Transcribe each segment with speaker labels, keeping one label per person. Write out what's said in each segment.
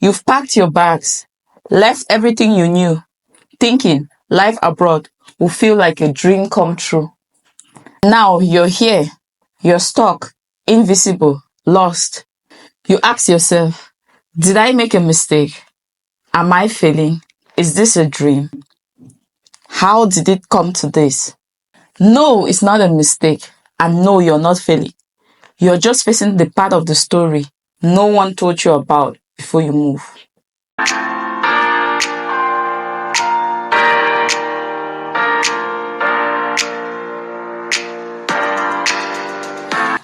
Speaker 1: You've packed your bags, left everything you knew, thinking life abroad will feel like a dream come true. Now you're here, you're stuck, invisible, lost. You ask yourself, did I make a mistake? Am I failing? Is this a dream? How did it come to this? No, it's not a mistake. And no, you're not failing. You're just facing the part of the story no one told you about before you move.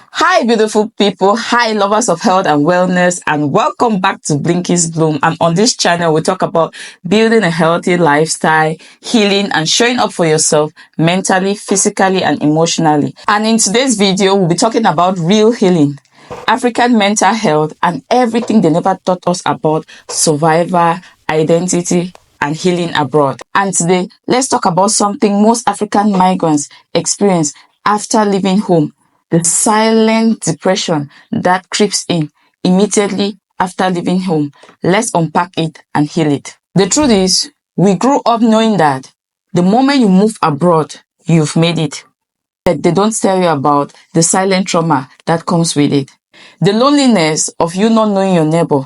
Speaker 1: Hi beautiful people, hi lovers of health and wellness, and welcome back to Blinky'S Bloom. And on this channel we talk about building a healthy lifestyle, healing and showing up for yourself mentally, physically and emotionally. And in today's video we'll be talking about real healing, African mental health and everything they never taught us about survival, identity and healing abroad. And today let's talk about something most African migrants experience after leaving home: the silent depression that creeps in immediately after leaving home. Let's unpack it and heal it. The truth is, we grew up knowing that the moment you move abroad, you've made it. But they don't tell you about the silent trauma that comes with it. The loneliness of you not knowing your neighbor.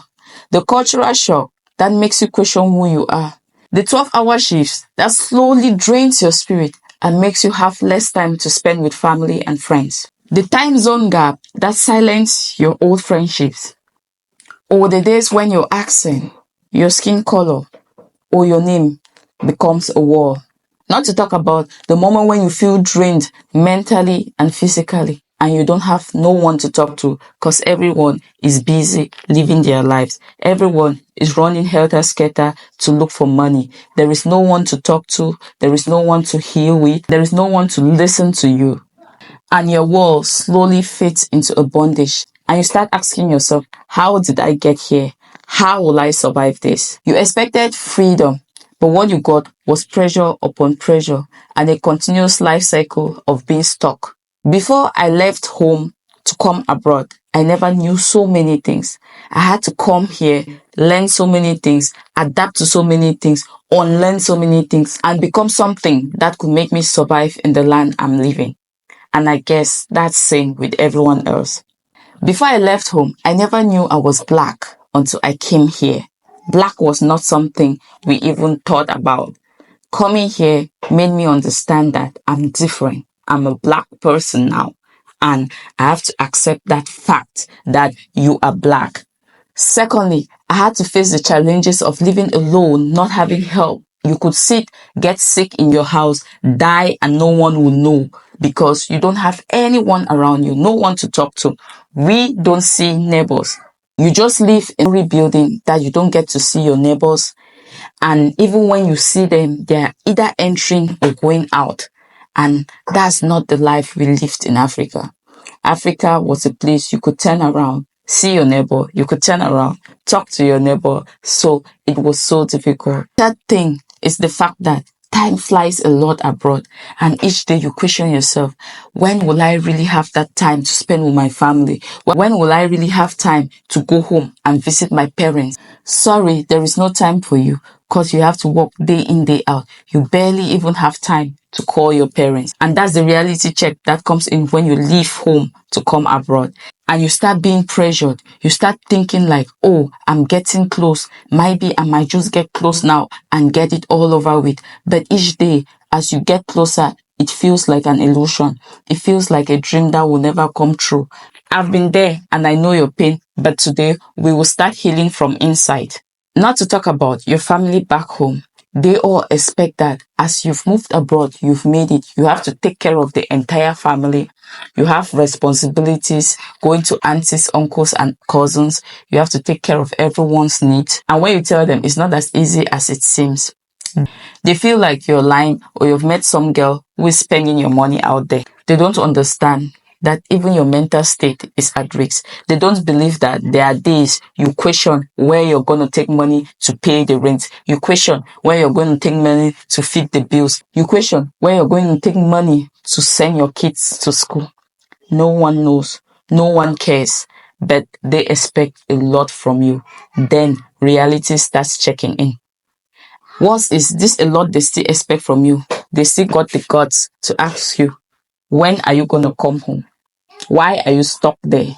Speaker 1: The cultural shock that makes you question who you are. The 12-hour shifts that slowly drains your spirit and makes you have less time to spend with family and friends. The time zone gap that silences your old friendships, or the days when your accent, your skin color, or your name becomes a wall. Not to talk about the moment when you feel drained mentally and physically and you don't have no one to talk to because everyone is busy living their lives. Everyone is running helter-skelter to look for money. There is no one to talk to. There is no one to heal with. There is no one to listen to you. And your world slowly fits into a bondage. And you start asking yourself, how did I get here? How will I survive this? You expected freedom, but what you got was pressure upon pressure and a continuous life cycle of being stuck. Before I left home to come abroad, I never knew so many things. I had to come here, learn so many things, adapt to so many things, unlearn so many things, and become something that could make me survive in the land I'm living. And I guess that's same with everyone else. Before I left home, I never knew I was black until I came here. Black was not something we even thought about. Coming here made me understand that I'm different. I'm a black person now. And I have to accept that fact that you are black. Secondly, I had to face the challenges of living alone, not having help. You could get sick in your house, die, and no one will know because you don't have anyone around you, no one to talk to. We don't see neighbors. You just live in a building that you don't get to see your neighbors. And even when you see them, they're either entering or going out. And that's not the life we lived in Africa. Africa was a place you could turn around, see your neighbor, you could turn around, talk to your neighbor. So it was so difficult. Third thing is the fact that time flies a lot abroad, and each day you question yourself, when will I really have that time to spend with my family? When will I really have time to go home and visit my parents? Sorry, there is no time for you because you have to work day in, day out. You barely even have time to call your parents. And that's the reality check that comes in when you leave home to come abroad. And you start being pressured. You start thinking like, oh, I'm getting close. Maybe I might just get close now and get it all over with. But each day, as you get closer, it feels like an illusion. It feels like a dream that will never come true. I've been there and I know your pain, but today we will start healing from inside. Not to talk about your family back home. They all expect that as you've moved abroad, you've made it. You have to take care of the entire family. You have responsibilities, going to aunties, uncles, and cousins. You have to take care of everyone's needs. And when you tell them, it's not as easy as it seems. They feel like you're lying or you've met some girl who is spending your money out there. They don't understand that even your mental state is at risk. They don't believe that there are days you question where you're going to take money to pay the rent. You question where you're going to take money to feed the bills. You question where you're going to take money to send your kids to school. No one knows. No one cares. but they expect a lot from you. Then reality starts checking in. What is this a lot they still expect from you? They still got the guts to ask you, when are you going to come home? Why are you stuck there?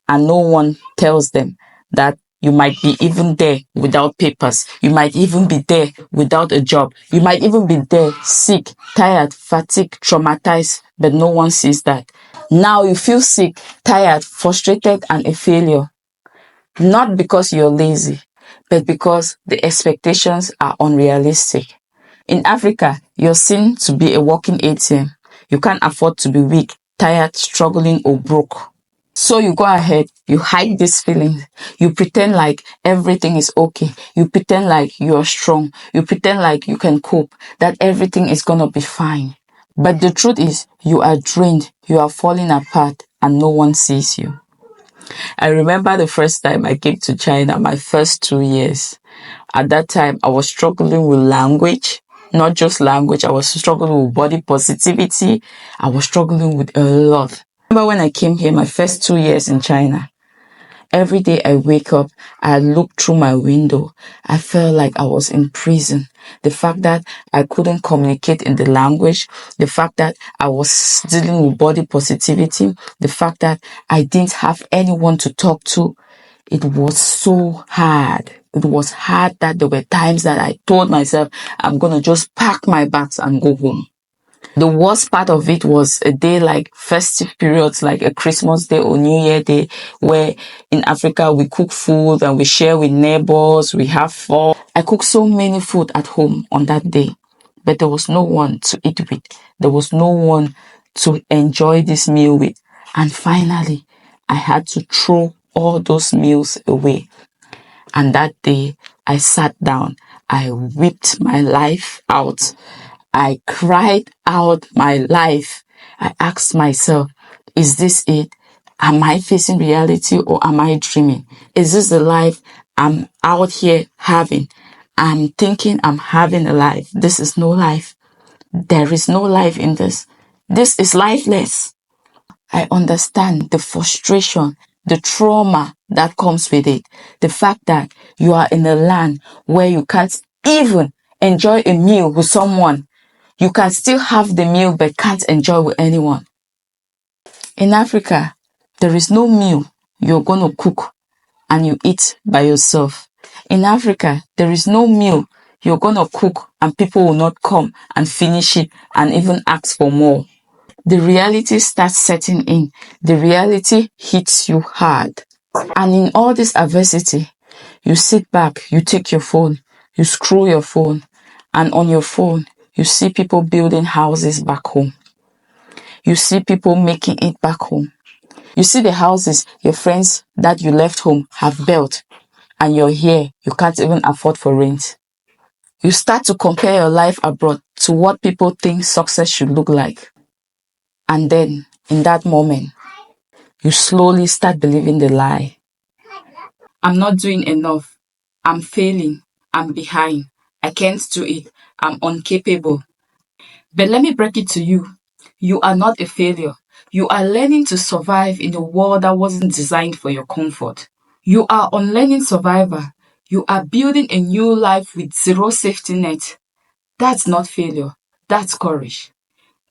Speaker 1: And no one tells them that you might be even there without papers. You might even be there without a job. You might even be there sick, tired, fatigued, traumatized, but no one sees that. Now you feel sick, tired, frustrated, and a failure. Not because you're lazy, but because the expectations are unrealistic. In Africa, you're seen to be a walking ATM. You can't afford to be weak, tired, struggling, or broke. So you go ahead, you hide these feelings. You pretend like everything is okay. You pretend like you're strong. You pretend like you can cope, that everything is gonna be fine. But the truth is, you are drained, you are falling apart, and no one sees you. I remember the first time I came to China, my first 2 years. At that time, I was struggling with language, not just language. I was struggling with body positivity. I was struggling with a lot. I remember when I came here, my first 2 years in China, every day I wake up, I look through my window. I felt like I was in prison. The fact that I couldn't communicate in the language, the fact that I was dealing with body positivity, the fact that I didn't have anyone to talk to, it was so hard. It was hard that there were times that I told myself, I'm going to just pack my bags and go home. The worst part of it was a day like festive periods, like a Christmas Day or New Year Day, where in Africa we cook food and we share with neighbors, we have fun. I cooked so many food at home on that day, but there was no one to eat with. There was no one to enjoy this meal with. And finally, I had to throw all those meals away. And that day, I sat down. I wept my life out. I cried out my life. I asked myself, is this it? Am I facing reality or am I dreaming? Is this the life I'm out here having? I'm thinking I'm having a life. This is no life. There is no life in this. This is lifeless. I understand the frustration, the trauma that comes with it. The fact that you are in a land where you can't even enjoy a meal with someone. You can still have the meal but can't enjoy with anyone. In Africa, there is no meal you're going to cook and you eat by yourself. In Africa, there is no meal you're going to cook and people will not come and finish it and even ask for more. The reality starts setting in. The reality hits you hard. And in all this adversity, you sit back, you take your phone, you scroll your phone, and on your phone, you see people building houses back home. You see people making it back home. You see the houses your friends that you left home have built, and you're here, you can't even afford for rent. You start to compare your life abroad to what people think success should look like. And then, in that moment, you slowly start believing the lie. I'm not doing enough. I'm failing. I'm behind. I can't do it. I'm incapable. But let me break it to you. You are not a failure. You are learning to survive in a world that wasn't designed for your comfort. You are unlearning survivor. You are building a new life with zero safety net. That's not failure. That's courage.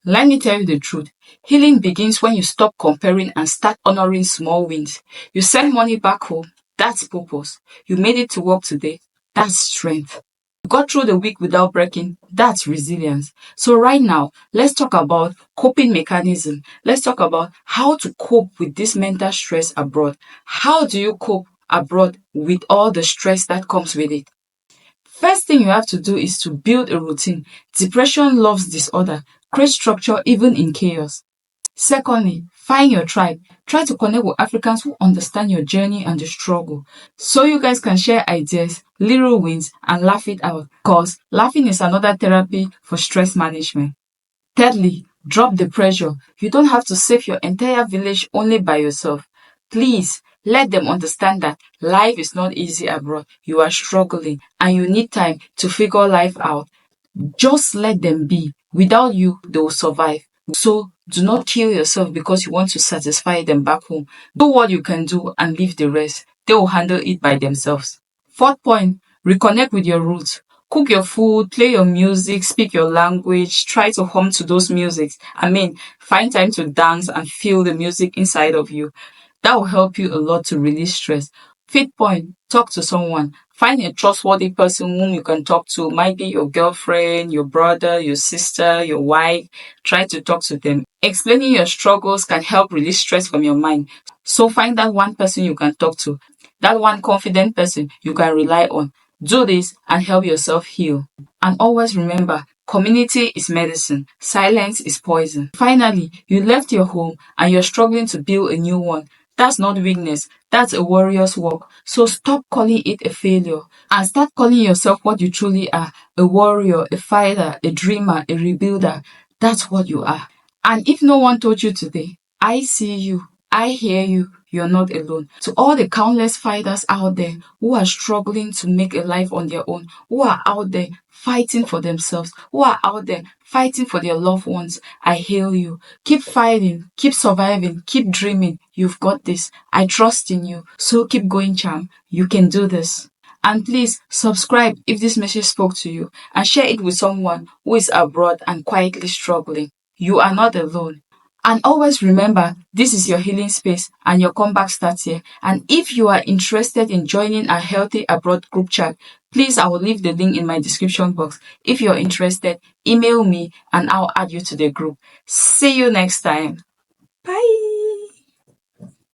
Speaker 1: Let me tell you the truth. Healing begins when you stop comparing and start honoring small wins. You send money back home. That's purpose. You made it to work today. That's strength. You got through the week without breaking. That's resilience. So right now, let's talk about coping mechanism. Let's talk about how to cope with this mental stress abroad. How do you cope abroad with all the stress that comes with it? First thing you have to do is to build a routine. Depression loves disorder. Create structure even in chaos. Secondly, find your tribe. Try to connect with Africans who understand your journey and the struggle, so you guys can share ideas, little wins, and laugh it out. Because laughing is another therapy for stress management. Thirdly, drop the pressure. You don't have to save your entire village only by yourself. Please, let them understand that life is not easy abroad. You are struggling and you need time to figure life out. Just let them be. Without you, they will survive. So do not kill yourself because you want to satisfy them back home. Do what you can do and leave the rest. They will handle it by themselves. Fourth point, reconnect with your roots. Cook your food, play your music, speak your language, try to hum to those musics. Find time to dance and feel the music inside of you. That will help you a lot to release stress. Fifth point, talk to someone. Find a trustworthy person whom you can talk to. Might be your girlfriend, your brother, your sister, your wife. Try to talk to them. Explaining your struggles can help release stress from your mind. So find that one person you can talk to, that one confident person you can rely on. Do this and help yourself heal. And always remember, community is medicine, silence is poison. Finally, you left your home and you're struggling to build a new one. That's not weakness, that's a warrior's work. So stop calling it a failure and start calling yourself what you truly are: a warrior, a fighter, a dreamer, a rebuilder. That's what you are. And if no one told you today, I see you, I hear you, you're not alone. To all the countless fighters out there who are struggling to make a life on their own, who are out there fighting for themselves, who are out there fighting for their loved ones, I hail you. Keep fighting, keep surviving, keep dreaming. You've got this. I trust in you. So keep going, champ. You can do this. And please subscribe if this message spoke to you and share it with someone who is abroad and quietly struggling. You are not alone. And always remember, this is your healing space and your comeback starts here. And if you are interested in joining our Healthy Abroad group chat, please, I will leave the link in my description box. If you're interested, email me and I'll add you to the group. See you next time. Bye.